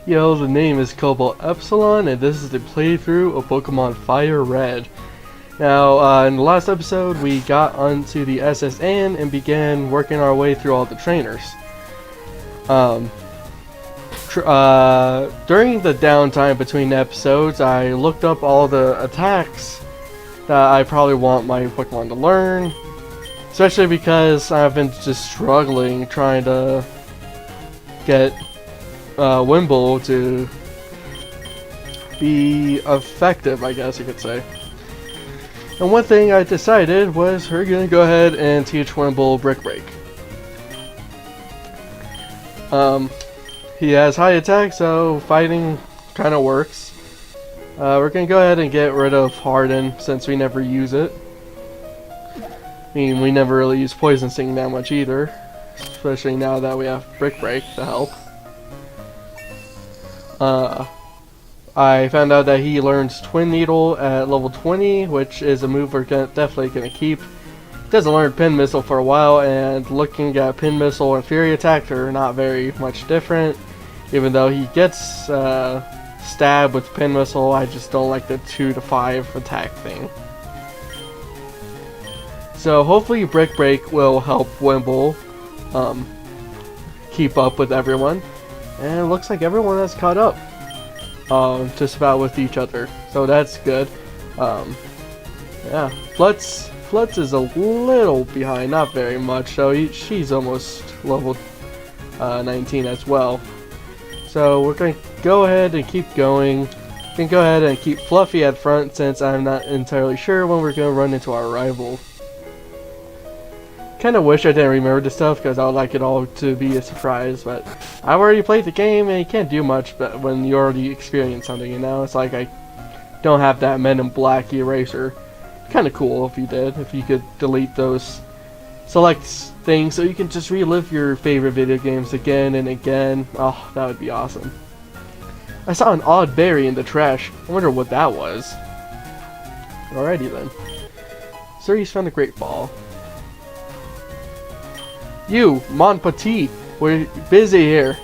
Yo, the name is Cobalt Epsilon, and this is the playthrough of Pokemon Fire Red. Now, in the last episode, we got onto the SSN and began working our way through all the trainers. During the downtime between episodes, I looked up all the attacks that I probably want my Pokemon to learn, especially because I've been just struggling trying to get Wimble to be effective, I guess you could say. And one thing I decided was we're gonna go ahead and teach Wimble Brick Break. He has high attack, so fighting kind of works. We're gonna go ahead and get rid of Harden since we never use it. I mean, we never really use Poison Sting that much either, especially now that we have Brick Break to help. I found out that he learns Twin Needle at level 20, which is a move we're definitely going to keep. He doesn't learn Pin Missile for a while, and looking at Pin Missile and Fury Attack, they're not very much different. Even though he gets stabbed with Pin Missile, I just don't like the 2 to 5 attack thing. So hopefully Brick Break will help Wimble keep up with everyone. And it looks like everyone has caught up just about with each other, so that's good. Yeah, Flutz is a little behind, not very much, so she's almost level 19 as well. So we're going to go ahead and keep going. We can go ahead and keep Fluffy at front since I'm not entirely sure when we're going to run into our rival. Kind of wish I didn't remember this stuff because I would like it all to be a surprise, but I've already played the game and you can't do much but when you already experience something, you know? It's like I don't have that Men in Black eraser. Kind of cool if you did, if you could delete those select things so you can just relive your favorite video games again and again. Oh, that would be awesome. I saw an odd berry in the trash. I wonder what that was. Alrighty then. Cerise found a great ball. You, Mon Petit, we're busy here.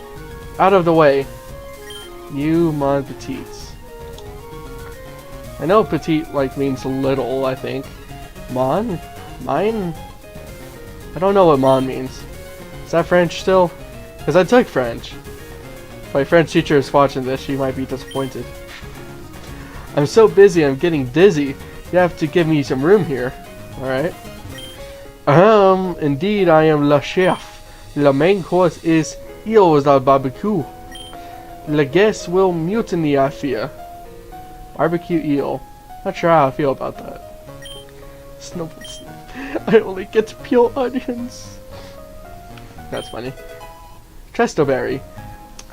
Out of the way. You, Mon Petites. I know petite, like, means little, I think. Mon? Mine? I don't know what Mon means. Is that French still? Because I took French. If my French teacher is watching this, she might be disappointed. I'm so busy, I'm getting dizzy. You have to give me some room here. Alright. Indeed I am le chef. The main course is eels al barbecue. The guests will mutiny, I fear. Barbecue eel. Not sure how I feel about that. Snowballs. I only get to peel onions. That's funny. Trestoberry.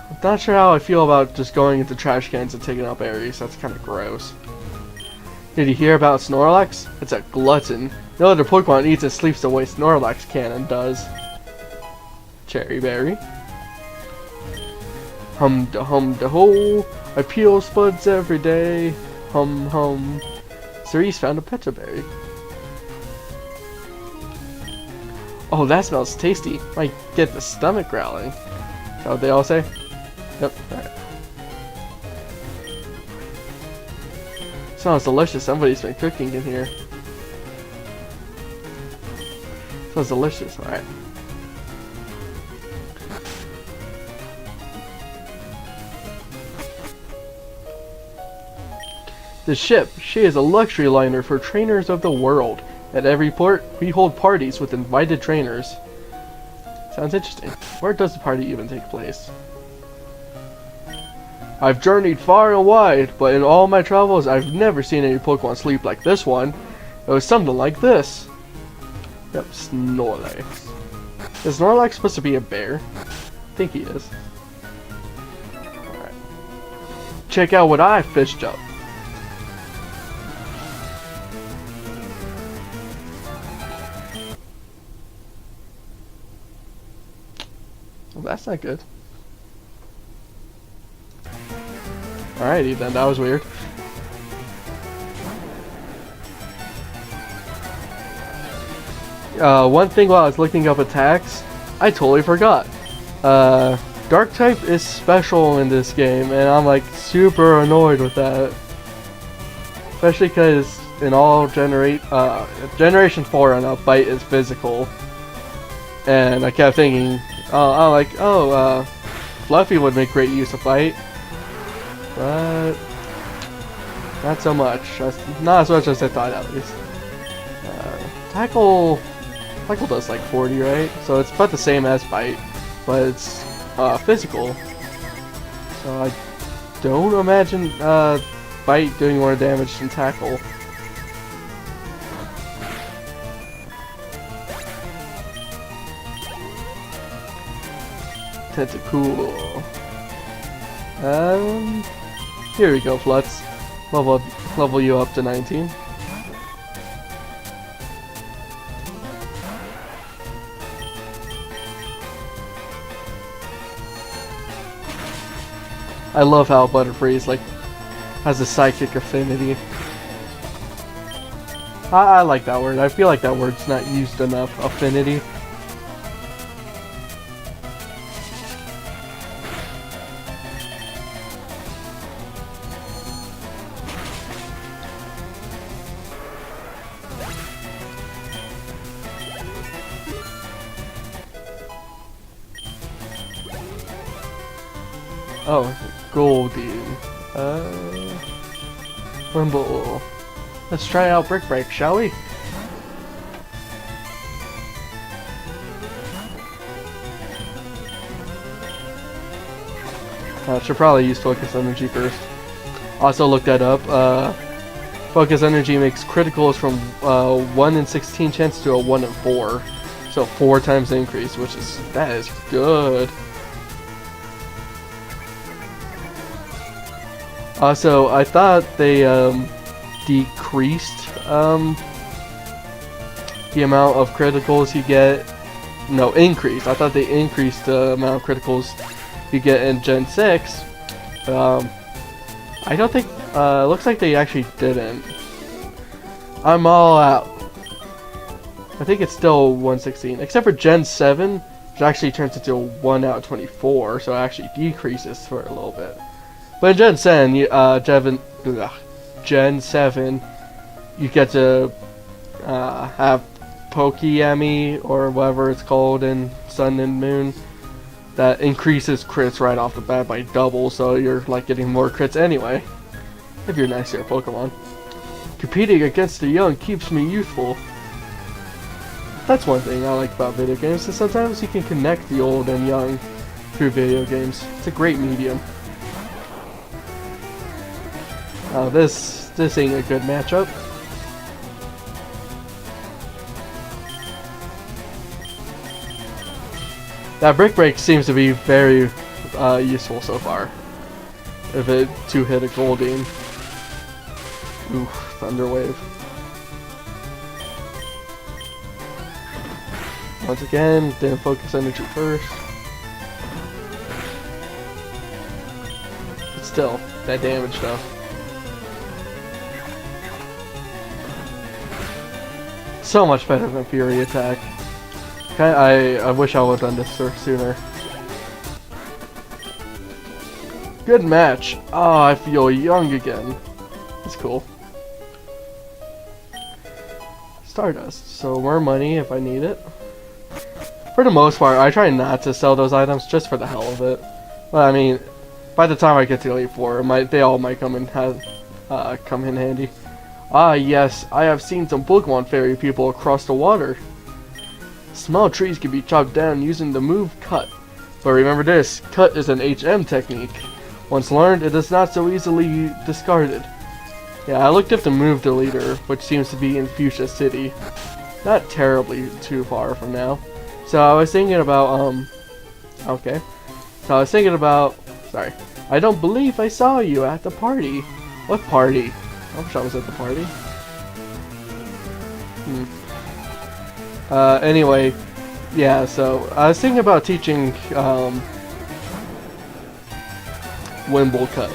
I'm not sure how I feel about just going into trash cans and taking out berries. That's kind of gross. Did you hear about Snorlax? It's a glutton. No other Pokemon eats and sleeps the way Snorlax can and does. Cherry Berry. Hum da ho. I peel spuds every day. Hum hum. Cerise found a Petraberry. Oh, that smells tasty. Might get the stomach growling. Is that what they all say? Yep. Alright. Smells delicious. Somebody's been cooking in here. Smells delicious. Alright. The ship. She is a luxury liner for trainers of the world. At every port, we hold parties with invited trainers. Sounds interesting. Where does the party even take place? I've journeyed far and wide, but in all my travels, I've never seen any Pokemon sleep like this one. It was something like this. Yep, Snorlax. Is Snorlax supposed to be a bear? I think he is. Alright. Check out what I fished up. Well, that's not good. Alrighty then, that was weird. One thing while I was looking up attacks, I totally forgot. Dark type is special in this game, and I'm like super annoyed with that. Especially because in all Generation 4 and up, Bite is physical. And I kept thinking, I'm like, Fluffy would make great use of Bite. But not so much. Not as much as I thought, at least. Tackle does like 40, right? So it's about the same as Bite, but it's physical. So I don't imagine Bite doing more damage than Tackle. Tentacool. Here we go, Flutz. Level you up to 19. I love how Butterfree's like has a psychic affinity. I like that word. I feel like that word's not used enough. Affinity. Oh, Goldie. Wimble. Let's try out Brick Break, shall we? Should probably use Focus Energy first. Also look that up. Focus Energy makes criticals from 1 in 16 chance to a 1 in 4. So 4 times the increase, that is good. Also, I thought they decreased the amount of criticals you get. No, increased. I thought they increased the amount of criticals you get in Gen 6. I don't think. Looks like they actually didn't. I'm all out. I think it's still 116, except for Gen 7, which actually turns into a 1 out of 24, so it actually decreases for a little bit. But in Gen 7, Gen 7, you get to have Pokeyami, or whatever it's called in Sun and Moon, that increases crits right off the bat by double, so you're like getting more crits anyway, if you're nice to your Pokemon. Competing against the young keeps me youthful. That's one thing I like about video games, is sometimes you can connect the old and young through video games. It's a great medium. This ain't a good matchup. That Brick Break seems to be very useful so far. If it 2-hit a Goldeen. Ooh, Thunder Wave. Once again, didn't focus energy first. But still, that damage though. So much better than Fury Attack. I wish I would have done this sooner. Good match. Oh, I feel young again. That's cool. Stardust. So more money if I need it. For the most part, I try not to sell those items just for the hell of it. But I mean, by the time I get to Elite 4, they all might come in handy. Ah yes, I have seen some Pokemon Fairy people across the water. Small trees can be chopped down using the move Cut. But remember this, Cut is an HM technique. Once learned, it is not so easily discarded. Yeah, I looked up the move deleter, which seems to be in Fuchsia City. Not terribly too far from now. So I was thinking about, okay. So I was thinking about, sorry. I don't believe I saw you at the party. What party? I wish I was at the party. Anyway, yeah, so I was thinking about teaching, Wimble Cut.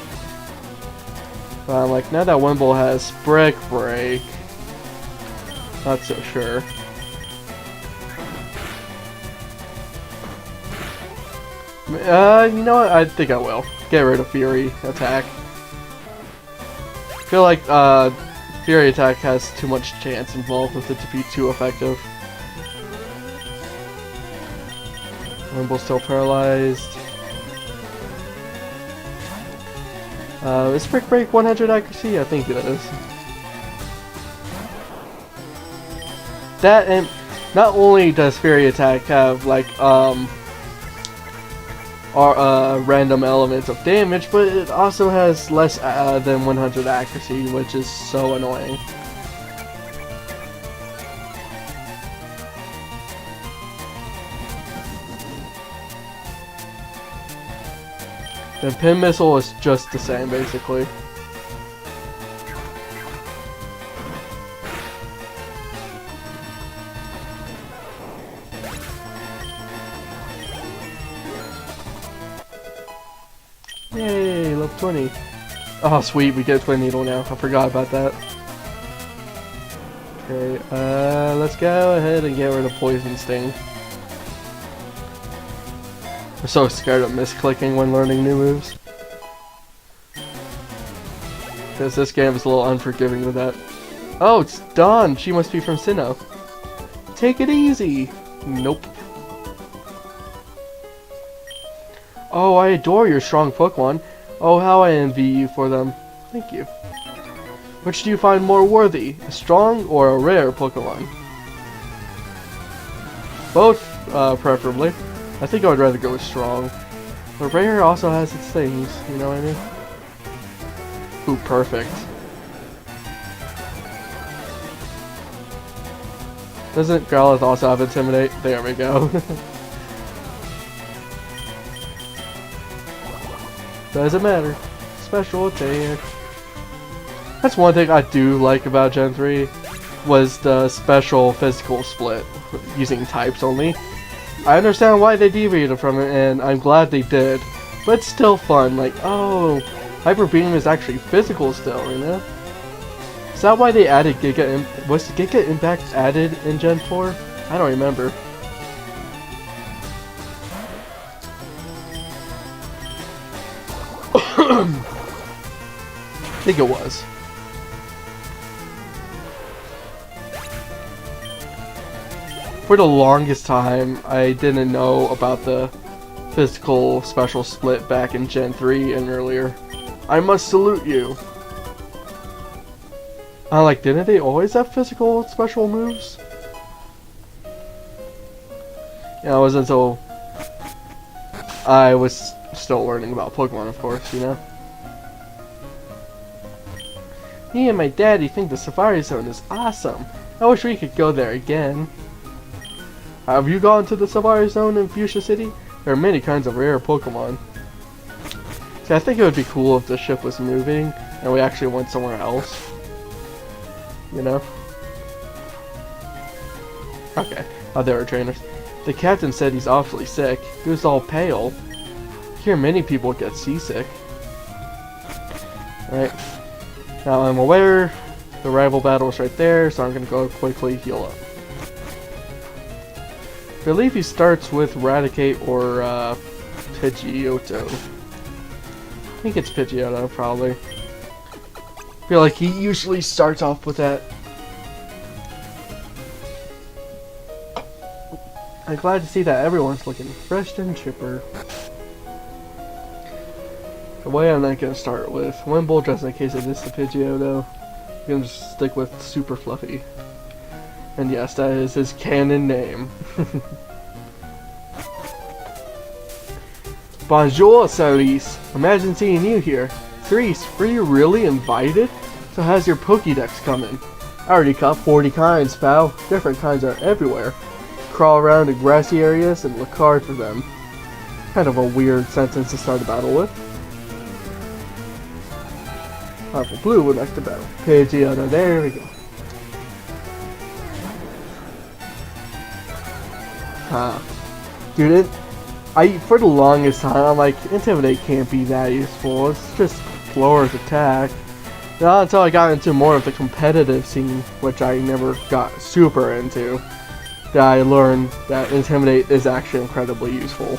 But I'm like, now that Wimble has Brick Break, not so sure. You know what? I think I will. Get rid of Fury Attack. I feel like, Fury Attack has too much chance involved with it to be too effective. Wimble's still paralyzed. Is Brick Break 100 accuracy? I think it is. That, and not only does Fury Attack have like random elements of damage, but it also has less than 100 accuracy, which is so annoying. The Pin Missile is just the same, basically. Yay, level 20. Oh, sweet, we get Twin Needle now. I forgot about that. Okay, let's go ahead and get rid of Poison Sting. I'm so scared of misclicking when learning new moves. Because this game is a little unforgiving with that. Oh, it's Dawn! She must be from Sinnoh. Take it easy! Nope. Oh, I adore your strong Pokemon. Oh, how I envy you for them. Thank you. Which do you find more worthy? A strong or a rare Pokemon? Both, preferably. I think I would rather go with strong. But rare also has its things, you know what I mean? Ooh, perfect. Doesn't Growlithe also have Intimidate? There we go. Doesn't matter. Special attack. That's one thing I do like about Gen 3, was the special physical split, using types only. I understand why they deviated from it, and I'm glad they did. But it's still fun, like, oh, Hyper Beam is actually physical still, you know? Is that why they added Giga was Giga Impact added in Gen 4? I don't remember. I think it was. For the longest time, I didn't know about the physical special split back in Gen 3 and earlier. I must salute you. Like, didn't they always have physical special moves? Yeah, it wasn't until I was still learning about Pokemon, of course, you know? Me and my daddy think the Safari Zone is awesome. I wish we could go there again. Have you gone to the Safari Zone in Fuchsia City? There are many kinds of rare Pokemon. See, I think it would be cool if the ship was moving and we actually went somewhere else. You know? Okay. Oh, there are trainers. The captain said he's awfully sick. He was all pale. Here, many people get seasick. Alright. Now I'm aware the rival battle is right there, so I'm gonna go quickly heal up. I believe he starts with Raticate or Pidgeotto. I think it's Pidgeotto, probably. I feel like he usually starts off with that. I'm glad to see that everyone's looking fresh and chipper. The way I'm not gonna start with Wimble, just in case it is the Pidgeotto. I'm gonna just stick with Super Fluffy. And yes, that is his canon name. Bonjour, Cerise. Imagine seeing you here. Cerise, were you really invited? So how's your Pokédex coming? I already caught 40 kinds, pal. Different kinds are everywhere. Crawl around in grassy areas and look hard for them. Kind of a weird sentence to start a battle with. Powerful Blue would like to battle. Pidgeotto, there we go. Dude, for the longest time, I'm like, Intimidate can't be that useful. It's just Flora's attack. Not until I got into more of the competitive scene, which I never got super into, that I learned that Intimidate is actually incredibly useful.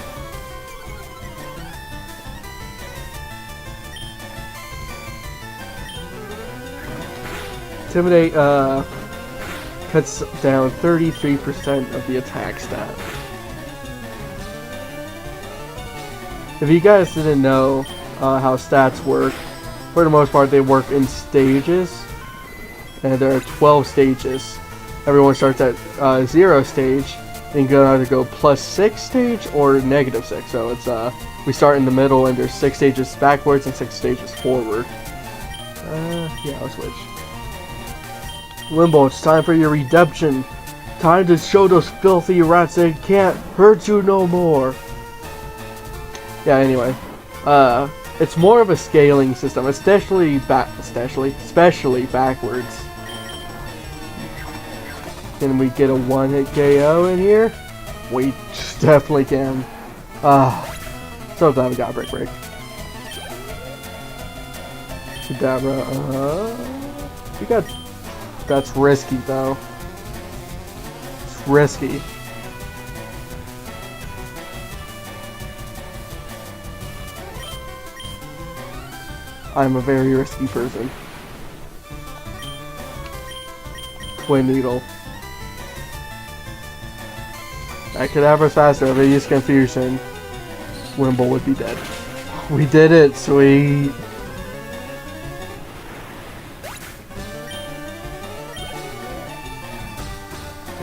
Intimidate cuts down 33% of the attack stat. If you guys didn't know how stats work, for the most part they work in stages, and there are 12 stages. Everyone starts at 0 stage, and you can either go +6 stage or -6. So it's we start in the middle, and there's 6 stages backwards and 6 stages forward. Yeah, I'll switch. Wimble, it's time for your redemption. Time to show those filthy rats they can't hurt you no more. Yeah, anyway. It's more of a scaling system, especially backwards. Can we get a one-hit KO in here? We definitely can. So glad we got a break. Kadabra, we got... That's risky, though. It's risky. I'm a very risky person. Twin Needle. I could have us faster if I use Confusion. Wimble would be dead. We did it, sweet.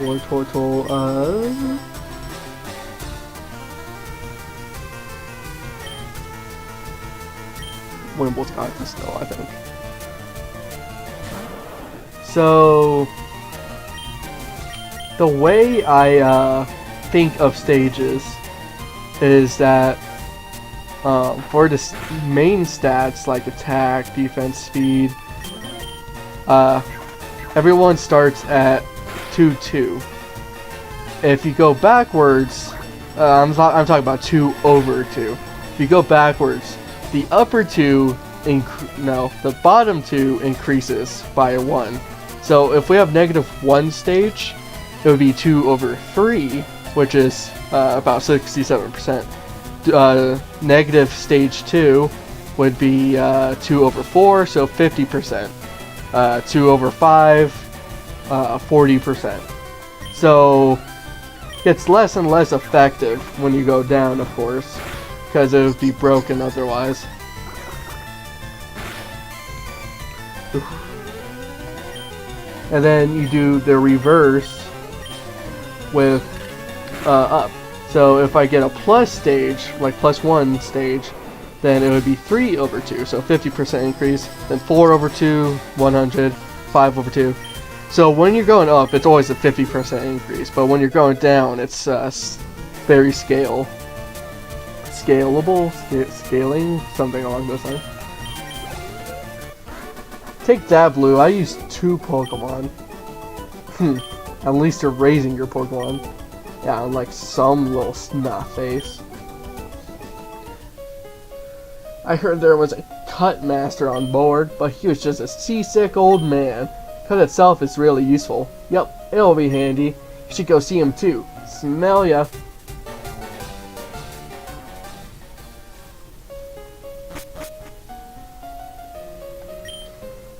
War Total, Wimble's got this though, I think. So, the way I think of stages is that for the main stats like attack, defense, speed, everyone starts at 2-2. If you go backwards, I'm talking about 2 over 2. If you go backwards, the upper 2 the bottom 2 increases by 1. So if we have -1 stage, it would be 2 over 3, which is about 67%. Negative stage 2 would be 2 over 4, so 50%. 2 over 5, 40%. So it's less and less effective when you go down, of course, because it would be broken otherwise. And then you do the reverse with up. So if I get a plus stage, like +1 stage, then it would be 3 over 2, so 50% increase. Then 4 over 2, 100, 5 over 2. So when you're going up, it's always a 50% increase, but when you're going down, it's very scalable, scaling, something along those lines. Take that, Blue. I used 2 Pokemon. At least you're raising your Pokemon. Yeah, unlike some little snot face. I heard there was a cut master on board, but he was just a seasick old man. Cut itself is really useful. Yep, it'll be handy. You should go see him too. Smell ya.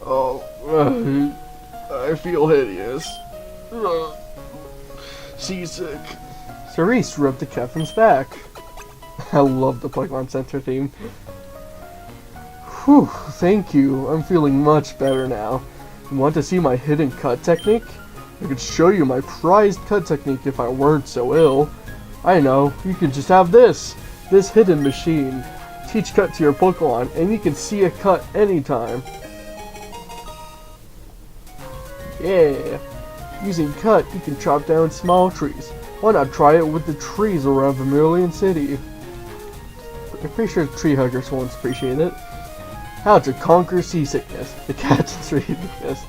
Oh, I feel hideous. Seasick. Cerise rubbed the captain's back. I love the Pokemon Center theme. Whew, thank you. I'm feeling much better now. You want to see my hidden cut technique? I could show you my prized cut technique if I weren't so ill. I know, you can just have this hidden machine. Teach cut to your Pokemon, and you can see a cut anytime. Yeah, using cut, you can chop down small trees. Why not try it with the trees around Vermillion City? I'm pretty sure tree huggers won't appreciate it. How to conquer seasickness. The captain's reading this.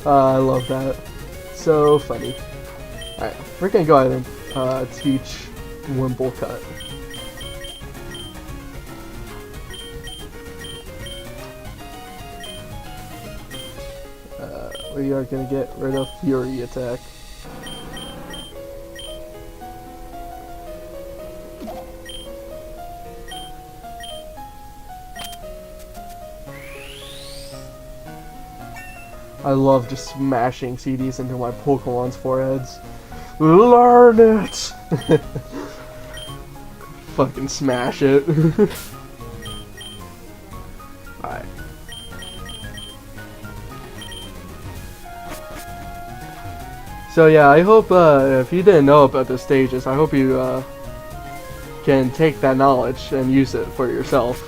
I love that. So funny. Alright, we're gonna go ahead and teach Wimble cut. We are gonna get rid of Fury attack. I love just smashing CDs into my Pokemon's foreheads. Learn it! Fucking smash it. Alright. So yeah, I hope if you didn't know about the stages, I hope you can take that knowledge and use it for yourself.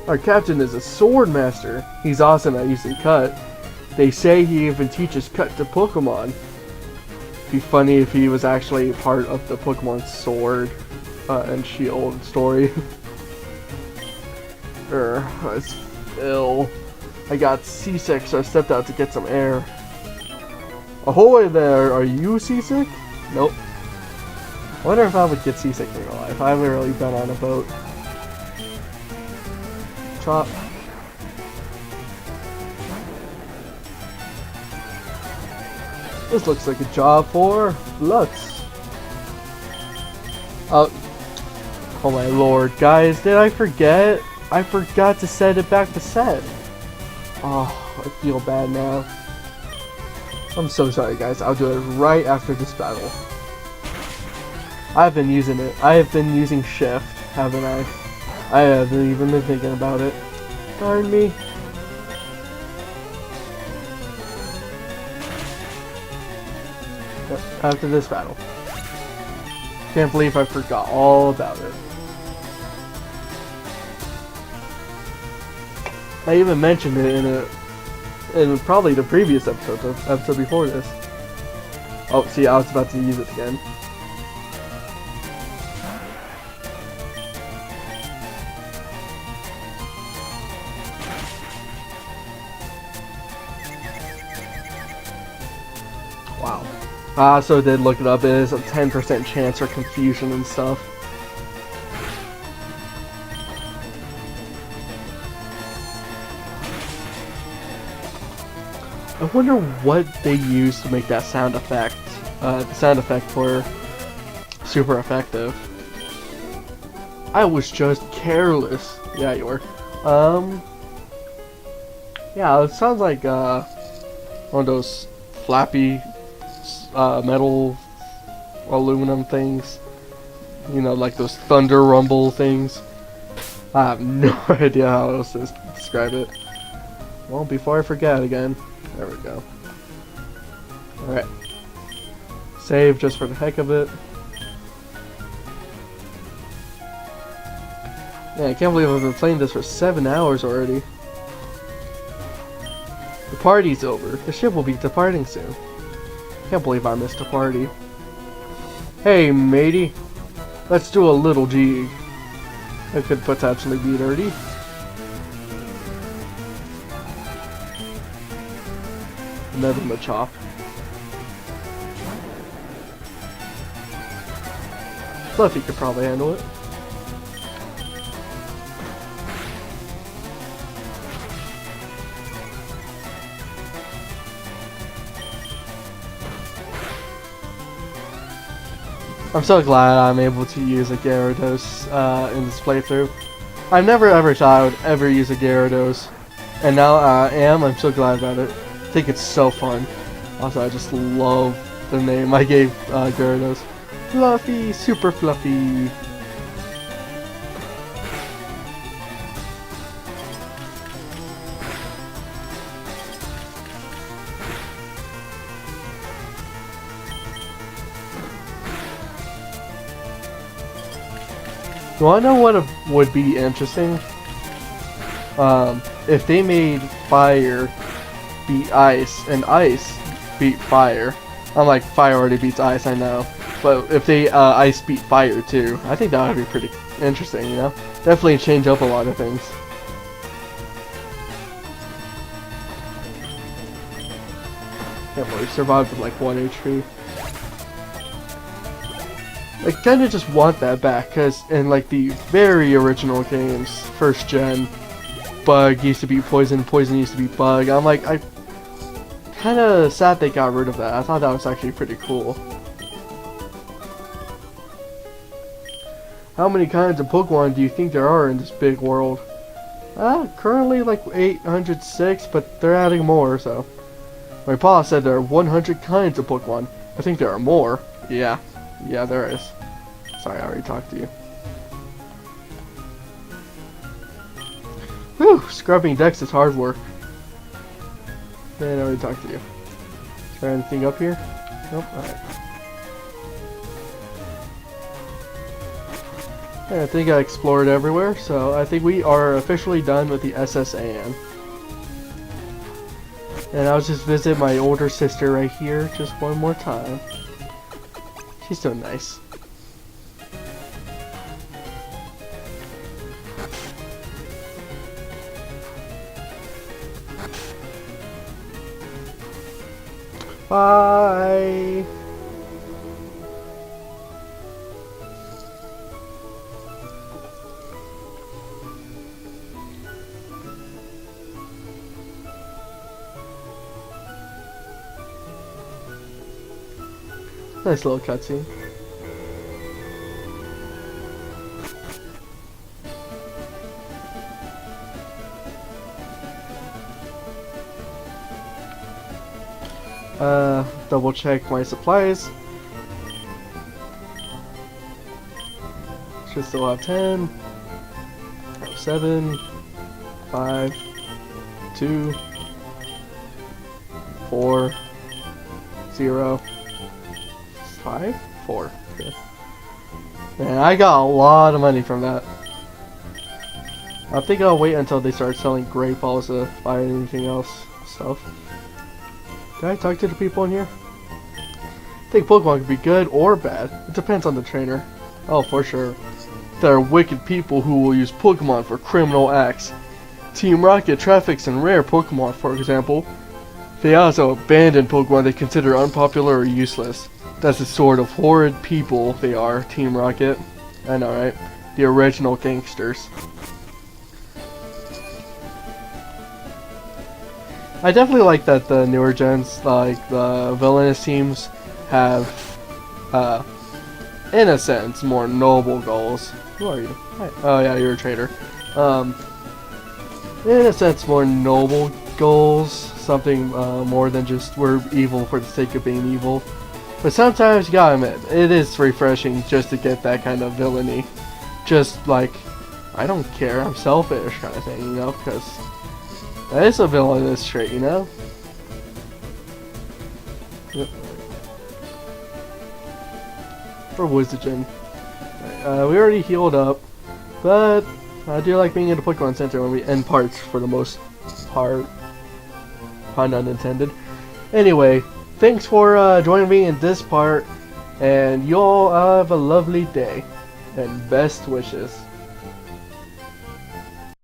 Our captain is a sword master. He's awesome at using cut. They say he even teaches cut to Pokemon. It'd be funny if he was actually part of the Pokemon Sword and Shield story. It's ill. I got seasick, so I stepped out to get some air. Ahoy there! Are you seasick? Nope. I wonder if I would get seasick in real life. I haven't really been on a boat. Chop. This looks like a job for Lutz. Oh my lord, guys, did I forget? I forgot to set it back to set. Oh, I feel bad now. I'm so sorry, guys. I'll do it right after this battle. I've been using it. I have been using shift, haven't I? I haven't even been thinking about it. Darn me. After this battle. Can't believe I forgot all about it. I even mentioned it in probably the previous episode before this. Oh, see, I was about to use it again. Wow. I also did look it up. It is a 10% chance for confusion and stuff. I wonder what they used to make that sound effect. The sound effect for super effective. I was just careless. Yeah, you were. Yeah, it sounds like one of those flappy metal aluminum things. You know, like those thunder rumble things. I have no idea how else to describe it. Well, before I forget again. There we go. Alright. Save just for the heck of it. Yeah, I can't believe I've been playing this for 7 hours already. The party's over. The ship will be departing soon. Can't believe I missed a party. Hey, matey. Let's do a little jig. That could potentially be dirty. Never Machop. Fluffy could probably handle it. I'm so glad I'm able to use a Gyarados in this playthrough. I never ever thought I would ever use a Gyarados, and now I am. I'm so glad about it. I think it's so fun. Also, I just love the name I gave Gyarados. Fluffy, super fluffy. You wanna know what would be interesting? If they made fire beat ice and ice beat fire. I'm like, fire already beats ice, I know. But if they ice beat fire too, I think that would be pretty interesting, you know? Definitely change up a lot of things. Can't believe survived with like 1 HP. I kinda just want that back, cause in like the very original games, first gen, Bug used to be Poison, Poison used to be Bug. I'm like, I kinda sad they got rid of that. I thought that was actually pretty cool. How many kinds of Pokemon do you think there are in this big world? Currently like 806, but they're adding more, so. My pa said there are 100 kinds of Pokemon. I think there are more. Yeah, there is. Sorry, I already talked to you. Whew, scrubbing decks is hard work. Man, I already talked to you. Is there anything up here? Nope, alright. Yeah, I think I explored everywhere, so I think we are officially done with the SSAN. And I'll just visit my older sister right here just one more time. She's so nice. Bye! Nice little cutscene. Double check my supplies. Should still have 10, 7, 5, 2, 4, 0, 5, 4. Okay. Man, I got a lot of money from that. I think I'll wait until they start selling Great Balls to buy anything else stuff. Can I talk to the people in here? I think Pokemon can be good or bad. It depends on the trainer. Oh, for sure. There are wicked people who will use Pokemon for criminal acts. Team Rocket traffics in rare Pokemon, for example. They also abandon Pokemon they consider unpopular or useless. That's the sort of horrid people they are, Team Rocket. I know, right? The original gangsters. I definitely like that the newer gens, like the villainous teams, have, in a sense, more noble goals. Who are you? Hi. Oh yeah, you're a traitor. In a sense, more noble goals. Something more than just we're evil for the sake of being evil. But sometimes you gotta admit, it is refreshing just to get that kind of villainy. Just like, I don't care, I'm selfish kind of thing, you know, because that is a villainous trait, you know? Yep. For Wizardgen. We already healed up, but I do like being in the Pokemon Center when we end parts for the most part. Pun unintended. Anyway, thanks for joining me in this part, and you all have a lovely day, and best wishes.